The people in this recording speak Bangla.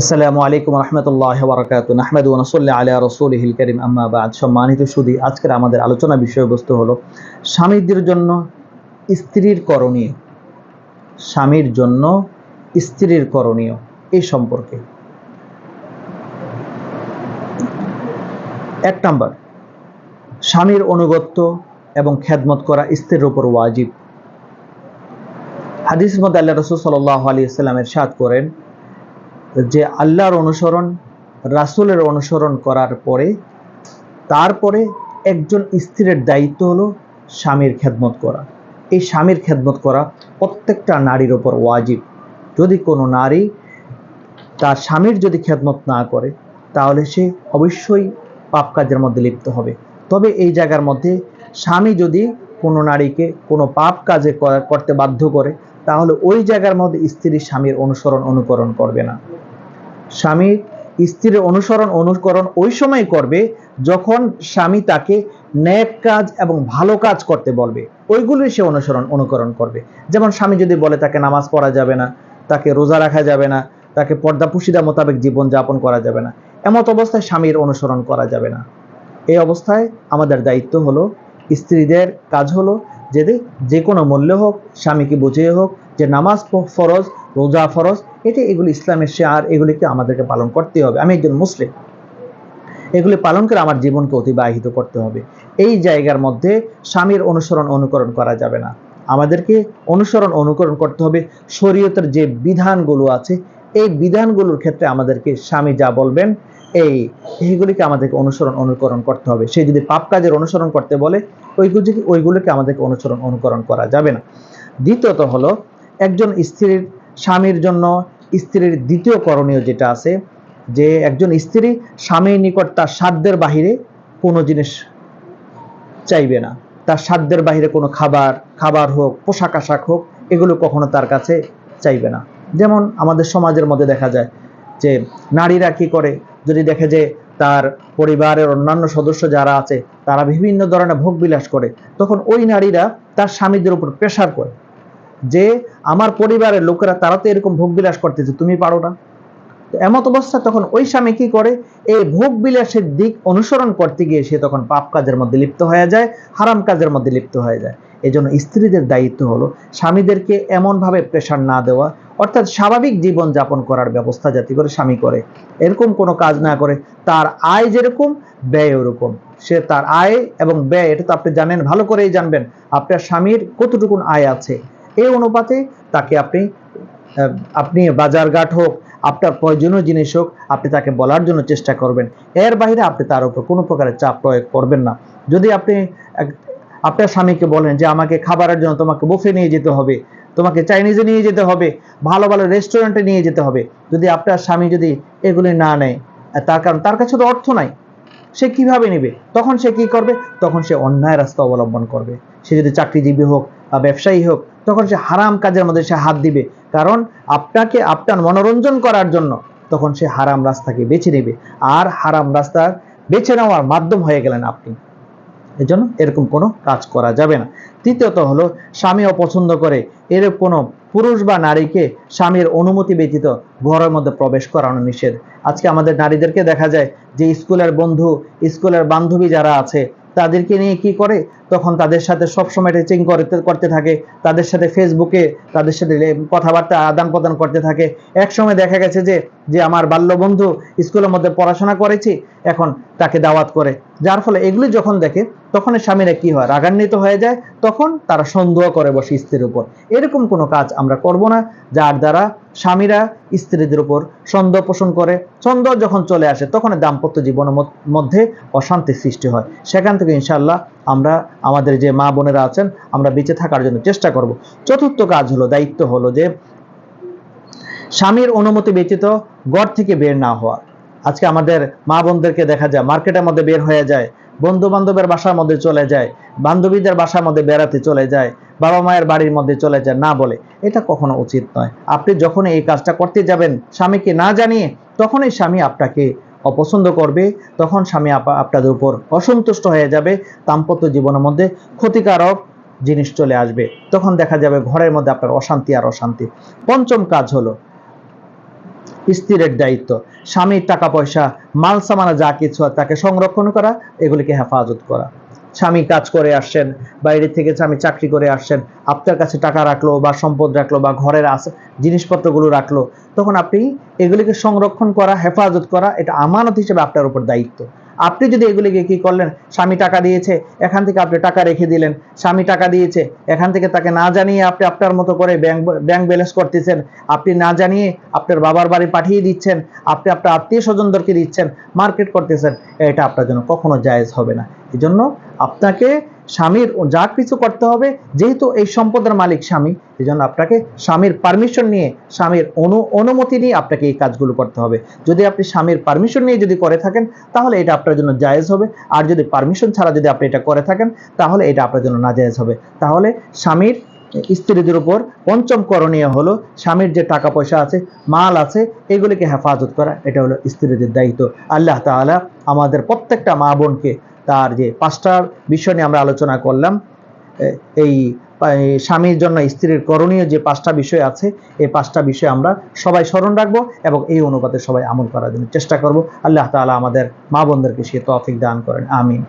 আসসালামু আলাইকুম রহমতুল্লাহি ওয়া বারাকাতুহু নাহমাদু ওয়া নুসাল্লি আলা রাসূলিহিল কারীম আম্মা বা'দ। সম্মানিত সুধী, আজকের আমাদের আলোচনা বিষয়বস্তু হলো স্বামীদের জন্য স্ত্রীর করণীয়। স্বামীর জন্য স্ত্রীর করণীয় এই সম্পর্কে। ১ নাম্বার, স্বামীর আনুগত্য এবং খেদমত করা স্ত্রীর উপর ওয়াজিব। হাদিসের মধ্যে আল্লাহ রাসূল সাল্লাল্লাহু আলাইহি ওয়াসাল্লাম ইরশাদ করেন যে আল্লাহর অনুসরণ, রাসূলের অনুসরণ করার পরে তারপরে একজন স্ত্রীর দায়িত্ব হলো স্বামীর খেদমত করা। এই স্বামীর খেদমত করা প্রত্যেকটা নারীর উপর ওয়াজিব। যদি কোনো নারী তার স্বামীর যদি খেদমত না করে তাহলে সে অবশ্যই পাপ কাজের মধ্যে লিপ্ত হবে। তবে এই জায়গার মধ্যে স্বামী যদি কোনো নারীকে কোনো পাপ কাজে করতে বাধ্য করে তাহলে ওই জায়গার মধ্যে স্ত্রী স্বামীর অনুকরণ করবে না। স্বামী স্ত্রীর অনুকরণ ওই সময় করবে যখন স্বামী তাকে নেক কাজ এবং ভালো কাজ করতে বলবে, ওইগুলি সে অনুকরণ করবে। যেমন স্বামী যদি বলে তাকে নামাজ পড়া যাবে না, তাকে রোজা রাখা যাবে না, তাকে পর্দাপুশিদা মোতাবেক জীবন যাপন করা যাবে না, এমত অবস্থায় স্বামীর অনুসরণ করা যাবে না। এই অবস্থায় আমাদের দায়িত্ব হলো, স্ত্রীদের কাজ হলো যে কোনো মূল্যে হোক স্বামীকে বুঝিয়ে হোক যে নামাজ ফরজ, রোজা ফরজ, এগুলি ইসলামের শিয়ার, এগুলিকে আমাদেরকে পালন করতে হবে। আমি একজন মুসলিম, এগুলি পালন করে আমার জীবনকে অতিবাহিত করতে হবে। এই জায়গার মধ্যে স্বামীর অনুকরণ করা যাবে না। আমাদেরকে অনুকরণ করতে হবে শরীয়তের যে বিধানগুলো আছে, এই বিধানগুলোর ক্ষেত্রে আমাদেরকে স্বামী যা বলবেন এইগুলিকে আমাদেরকে অনুকরণ করতে হবে। সে যদি পাপ কাজের অনুসরণ করতে বলে ওইগুলোকে আমাদেরকে অনুকরণ করা যাবে না। দ্বিতীয়ত হলো, একজন স্বামীর জন্য স্ত্রীর দ্বিতীয় করণীয় যেটা আছে, যে একজন স্ত্রী স্বামীর নিকট তার সাধ্যের বাহিরে কোনো জিনিস চাইবে না। তার সাধ্যের বাহিরে কোনো খাবার হোক, পোশাক আশাক হোক, এগুলো কখনো তার কাছে চাইবে না। যেমন আমাদের সমাজের মধ্যে দেখা যায় যে নারীরা কি করে, যদি দেখে যে তার পরিবারের অন্যান্য সদস্য যারা আছে তারা বিভিন্ন ধরনের ভোগ বিলাস করে, তখন ওই নারীরা তার স্বামীদের উপর প্রেশার করে যে আমার পরিবারের লোকেরা তারা তো এরকম ভোগ বিলাস করতেছে, তুমি পারো না। এমত অবস্থা তখন ওই স্বামী কি করে, এই ভোগ বিলাসের দিক অনুসরণ করতে গিয়ে সে তখন পাপ কাজের মধ্যে লিপ্ত হয়ে যায়, হারাম কাজের মধ্যে লিপ্ত হয়ে যায়। এই জন্য স্ত্রীদের দায়িত্ব হলো স্বামীদেরকে এমনভাবে প্রেশার না দেওয়া, অর্থাৎ স্বাভাবিক জীবন যাপন করার ব্যবস্থা যাতে করে স্বামী করে, এরকম কোনো কাজ না করে। তার আয় যেরকম ব্যয় ওরকম, সে তার আয় এবং ব্যয়, এটা তো আপনি জানেন, ভালো করেই জানবেন আপনার স্বামীর কতটুকু আয় আছে, এই অনুপাতে তাকে আপনি বাজারঘাট হোক, আপনার প্রয়োজনীয় জিনিস হোক, আপনি তাকে বলার জন্য চেষ্টা করবেন। এর বাইরে আপনি তার উপর কোনো প্রকারের চাপ প্রয়োগ করবেন না। যদি আপনি আপনার স্বামীকে বলেন যে আমাকে খাবারের জন্য তোমাকে বুফে নিয়ে যেতে হবে, তোমাকে চাইনিজে নিয়ে যেতে হবে, ভালো ভালো রেস্টুরেন্টে নিয়ে যেতে হবে, যদি আপনার স্বামী যদি এগুলি না নেয়, তার কারণ তার কাছে তো অর্থ নাই, সে কিভাবে নেবে? তখন সে কি করবে? তখন সে অন্যায় রাস্তা অবলম্বন করবে। সে যদি চাকরিজীবী হোক বা ব্যবসায়ী হোক, তখন সে হারাম কাজের মধ্যে সে হাত দিবে, কারণ আপনাকে আপনার মনোরঞ্জন করার জন্য তখন সে হারাম রাস্তাকে বেছে নেবে, আর হারাম রাস্তা বেছে নেওয়ার মাধ্যম হয়ে গেলেন আপনি। এজন্য এরকম কোনো কাজ করা যাবে না। তৃতীয়ত হলো, স্বামী অপছন্দ করে এরকম কোনো পুরুষ বা নারীকে স্বামীর অনুমতি ব্যতীত ঘরের মধ্যে প্রবেশ করানো নিষেধ। আজকে আমাদের নারীদেরকে দেখা যায় যে স্কুলের বন্ধু, স্কুলের বান্ধবী যারা আছে তাদেরকে নিয়ে কি করে, তখন তাদের সাথে সবসময় টেচিং করতে থাকে, তাদের সাথে ফেসবুকে তাদের সাথে কথাবার্তা আদান প্রদান করতে থাকে। এক সময় দেখা গেছে যে আমার বাল্য বন্ধু স্কুলের মধ্যে পড়াশোনা করেছি, এখন তাকে দাওয়াত করে, যার ফলে এগুলি যখন দেখে তখন স্বামীরা কি হয়, রাগান্বিত হয়ে যায়, তখন তারা সন্দেহ করে বসে স্ত্রীর উপর। এরকম কোনো কাজ আমরা করব না যার দ্বারা স্বামীরা স্ত্রীদের উপর সন্দেহ পোষণ করে। সন্দেহ যখন চলে আসে তখন দাম্পত্য জীবনের মধ্যে অশান্তি সৃষ্টি হয়। সেখান থেকে ইনশাআল্লাহ আমরা আমাদের যে মা বোনেরা আছেন আমরা বেঁচে থাকার জন্য চেষ্টা করব। চতুর্থ কাজ হলো, দায়িত্ব হলো যে স্বামীর অনুমতি ব্যতীত ঘর থেকে বের না হওয়া। আজকে আমাদের মা বোনদেরকে দেখা যায় মার্কেটের মধ্যে বের হয়ে যায়, বন্ধু বান্ধবের বাসার মধ্যে চলে যায়, বান্ধবীদের বাসার মধ্যে বেড়াতে চলে যায়, বাবা মায়ের বাড়ির মধ্যে চলে যায় না বলে, এটা কখনো উচিত নয়। আপনি যখন এই কাজটা করতে যাবেন স্বামীকে না জানিয়ে, তখনই স্বামী আপনাকে অপছন্দ করবে, তখন স্বামী আপনাদের উপর অসন্তুষ্ট হয়ে যাবে, দাম্পত্য জীবনের মধ্যে ক্ষতিকারক জিনিস চলে আসবে, তখন দেখা যাবে ঘরের মধ্যে আপনার অশান্তি আর অশান্তি। পঞ্চম কাজ হলো, স্ত্রীর দায়িত্ব স্বামীর টাকা পয়সা মাল সামানা যা কিছু তাকে সংরক্ষণ করা, এগুলিকে হেফাজত করা। স্বামী কাজ করে আসছেন, বাইরে থেকে স্বামী চাকরি করে আসছেন, আপনার কাছে টাকা রাখলো বা সম্পদ রাখলো বা ঘরের জিনিসপত্রগুলো রাখলো, তখন আপনি এগুলিকে সংরক্ষণ করা, হেফাজত করা, এটা আমানত হিসেবে আপনার উপর দায়িত্ব। আপনি যদি এগুলিকে কি করলেন, স্বামী টাকা দিয়েছে এখান থেকে আপনি টাকা রেখে দিলেন, স্বামী টাকা দিয়েছে এখান থেকে তাকে না জানিয়ে আপনি আপনার মতো করে ব্যাংক ব্যালেন্স করতেছেন, আপনি না জানিয়ে আপনার বাবার বাড়ি পাঠিয়ে দিচ্ছেন, আপনি আপনার আত্মীয় স্বজনদেরকে দিচ্ছেন, মার্কেট করতেছেন, এটা আপনার জন্য কখনো জায়েজ হবে না। এই জন্য আপনাকে স্বামীর যা কিছু করতে হবে, যেহেতু এই সম্পদের মালিক স্বামী, এই জন্য আপনাকে স্বামীর পারমিশন নিয়ে, স্বামীর অনুমতি নিয়ে আপনাকে এই কাজগুলো করতে হবে। যদি আপনি স্বামীর পারমিশন নিয়ে যদি করে থাকেন তাহলে এটা আপনার জন্য জায়েজ হবে, আর যদি পারমিশন ছাড়া যদি আপনি এটা করে থাকেন তাহলে এটা আপনার জন্য নাজায়েজ হবে। তাহলে স্বামীর স্ত্রীদের উপর পঞ্চম করণীয় হলো স্বামীর যে টাকা পয়সা আছে, মাল আছে, এগুলিকে হেফাজত করা, এটা হলো স্ত্রীদের দায়িত্ব। আল্লাহ তাআলা আমাদের প্রত্যেকটা মা বোনকে তার যে 5টা বিষয় নিয়ে আমরা আলোচনা করলাম, এই স্বামীর জন্য স্ত্রীর করণীয় যে 5টা বিষয় আছে, এই 5টা বিষয় আমরা সবাই স্মরণ রাখবো এবং এই অনুপাতে সবাই আমল করার জন্য চেষ্টা করব। আল্লাহ তাআলা আমাদের মা বোনদেরকে সে তৌফিক দান করেন, আমিন।